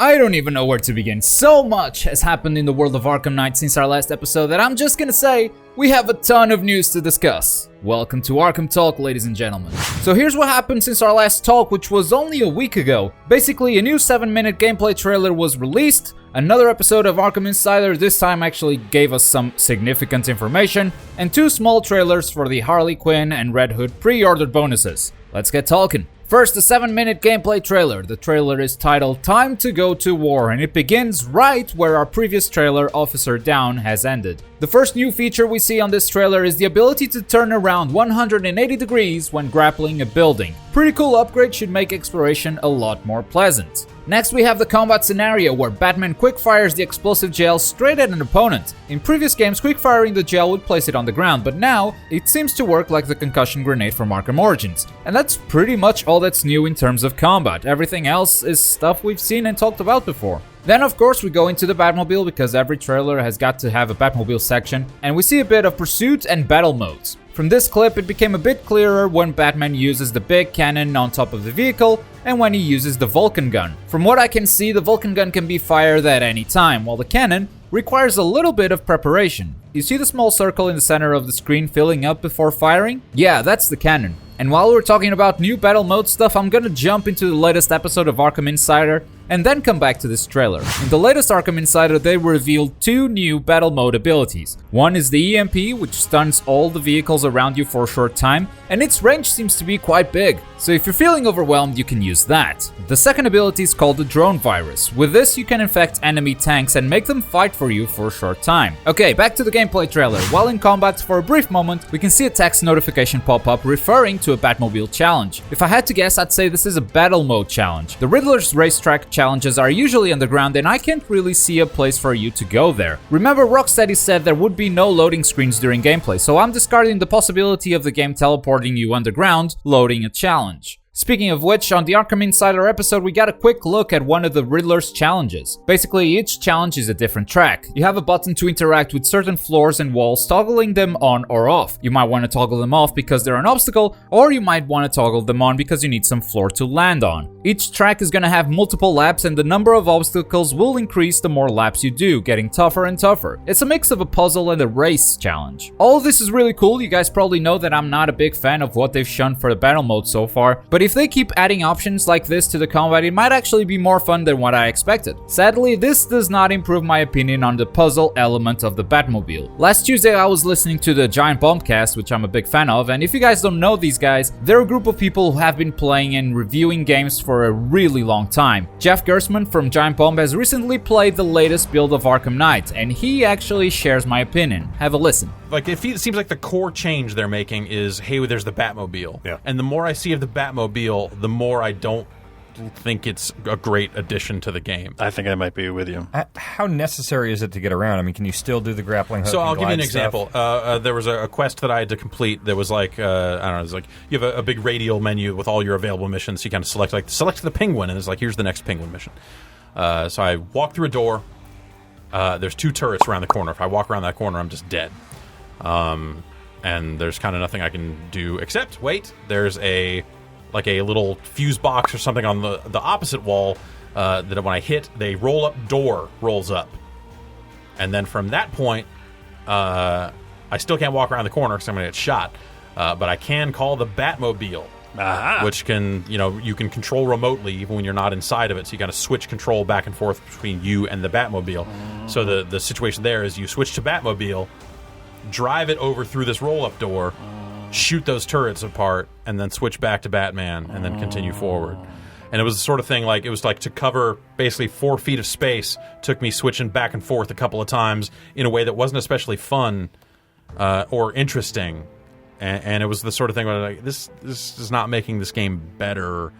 I don't even know where to begin. So much has happened in the world of Arkham Knight since our last episode that I'm just gonna say we have a ton of news to discuss. Welcome to Arkham Talk, ladies and gentlemen. So here's what happened since our last talk, which was only a week ago. Basically, a new 7-minute gameplay trailer was released, another episode of Arkham Insider this time actually gave us some significant information, and 2 small trailers for the Harley Quinn and Red Hood pre-ordered bonuses. Let's get talking. First, the 7-minute gameplay trailer. The trailer is titled Time to Go to War, and it begins right where our previous trailer, Officer Down, has ended. The first new feature we see on this trailer is the ability to turn around 180 degrees when grappling a building. Pretty cool upgrade, should make exploration a lot more pleasant. Next, we have the combat scenario where Batman quickfires the explosive gel straight at an opponent. In previous games, quickfiring the gel would place it on the ground, but now it seems to work like the concussion grenade from Arkham Origins. And that's pretty much all that's new in terms of combat. Everything else is stuff we've seen and talked about before. Then of course we go into the Batmobile, because every trailer has got to have a Batmobile section, and we see a bit of pursuit and battle modes. From this clip, it became a bit clearer when Batman uses the big cannon on top of the vehicle and when he uses the Vulcan gun. From what I can see, the Vulcan gun can be fired at any time, while the cannon requires a little bit of preparation. You see the small circle in the center of the screen filling up before firing? Yeah, that's the cannon. And while we're talking about new battle mode stuff, I'm gonna jump into the latest episode of Arkham Insider and then come back to this trailer. In the latest Arkham Insider, they revealed 2 new battle mode abilities. One is the EMP, which stuns all the vehicles around you for a short time, and its range seems to be quite big. So if you're feeling overwhelmed, you can use that. The second ability is called the Drone Virus. With this, you can infect enemy tanks and make them fight for you for a short time. Okay, back to the gameplay trailer. While in combat, for a brief moment, we can see a text notification pop up referring to a Batmobile challenge. If I had to guess, I'd say this is a battle mode challenge. The Riddler's racetrack challenges are usually underground, and I can't really see a place for you to go there. Remember, Rocksteady said there would be no loading screens during gameplay, so I'm discarding the possibility of the game teleporting you underground, loading a challenge. Speaking of which, on the Arkham Insider episode, we got a quick look at one of the Riddler's challenges. Basically, each challenge is a different track. You have a button to interact with certain floors and walls, toggling them on or off. You might want to toggle them off because they're an obstacle, or you might want to toggle them on because you need some floor to land on. Each track is going to have multiple laps, and the number of obstacles will increase the more laps you do, getting tougher and tougher. It's a mix of a puzzle and a race challenge. All of this is really cool. You guys probably know that I'm not a big fan of what they've shown for the battle mode so far, but if they keep adding options like this to the combat, it might actually be more fun than what I expected. Sadly, this does not improve my opinion on the puzzle element of the Batmobile. Last Tuesday, I was listening to the Giant Bomb cast, which I'm a big fan of, and if you guys don't know these guys, they're a group of people who have been playing and reviewing games for a really long time. Jeff Gersman from Giant Bomb has recently played the latest build of Arkham Knight, and he actually shares my opinion. Have a listen. Like, it seems like the core change they're making is, hey, there's the Batmobile. Yeah. And the more I see of the Batmobile, the more I don't think it's a great addition to the game. I think I might be with you. How necessary is it to get around? I mean, can you still do the grappling hook? So I'll give you an stuff? example. There was a quest that I had to complete that was like, I don't know, it's like you have a big radial menu with all your available missions. So you kind of select the penguin, and it's like, here's the next penguin mission. So I walk through a door. There's 2 turrets around the corner. If I walk around that corner, I'm just dead. And there's kind of nothing I can do except wait. There's a little fuse box or something on the opposite wall that when I hit, the roll-up door rolls up. And then from that point, I still can't walk around the corner because I'm going to get shot. But I can call the Batmobile, which can, you can control remotely even when you're not inside of it. So you kind of switch control back and forth between you and the Batmobile. So the situation there is you switch to Batmobile, drive it over through this roll-up door, shoot those turrets apart, and then switch back to Batman, and then continue forward. And it was the sort of thing like, it was like to cover basically 4 feet of space, took me switching back and forth a couple of times in a way that wasn't especially fun or interesting. And it was the sort of thing where like, this is not making this game better.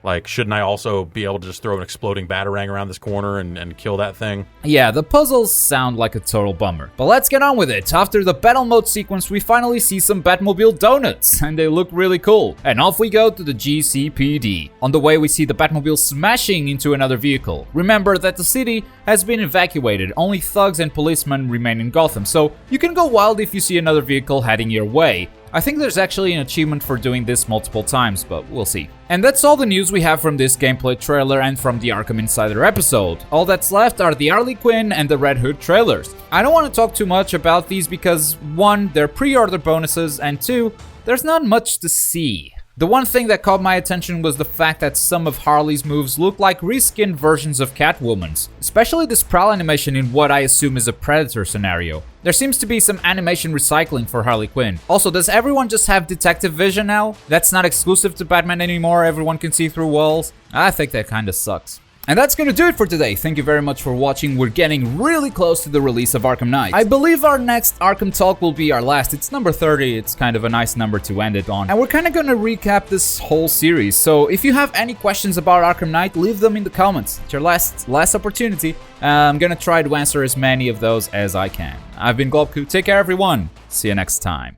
Like, shouldn't I also be able to just throw an exploding batarang around this corner and kill that thing? Yeah, the puzzles sound like a total bummer. But let's get on with it. After the battle mode sequence, we finally see some Batmobile donuts, and they look really cool. And off we go to the GCPD. On the way, we see the Batmobile smashing into another vehicle. Remember that the city has been evacuated. Only thugs and policemen remain in Gotham, so you can go wild if you see another vehicle heading your way. I think there's actually an achievement for doing this multiple times, but we'll see. And that's all the news we have from this gameplay trailer and from the Arkham Insider episode. All that's left are the Harley Quinn and the Red Hood trailers. I don't want to talk too much about these because 1, they're pre-order bonuses, and 2, there's not much to see. The one thing that caught my attention was the fact that some of Harley's moves look like reskinned versions of Catwoman's, especially this prowl animation in what I assume is a Predator scenario. There seems to be some animation recycling for Harley Quinn. Also, does everyone just have detective vision now? That's not exclusive to Batman anymore, everyone can see through walls? I think that kinda sucks. And that's gonna do it for today. Thank you very much for watching. We're getting really close to the release of Arkham Knight. I believe our next Arkham Talk will be our last. It's number 30. It's kind of a nice number to end it on. And we're kind of gonna recap this whole series. So if you have any questions about Arkham Knight, leave them in the comments. It's your last opportunity. I'm gonna try to answer as many of those as I can. I've been Globku. Take care, everyone. See you next time.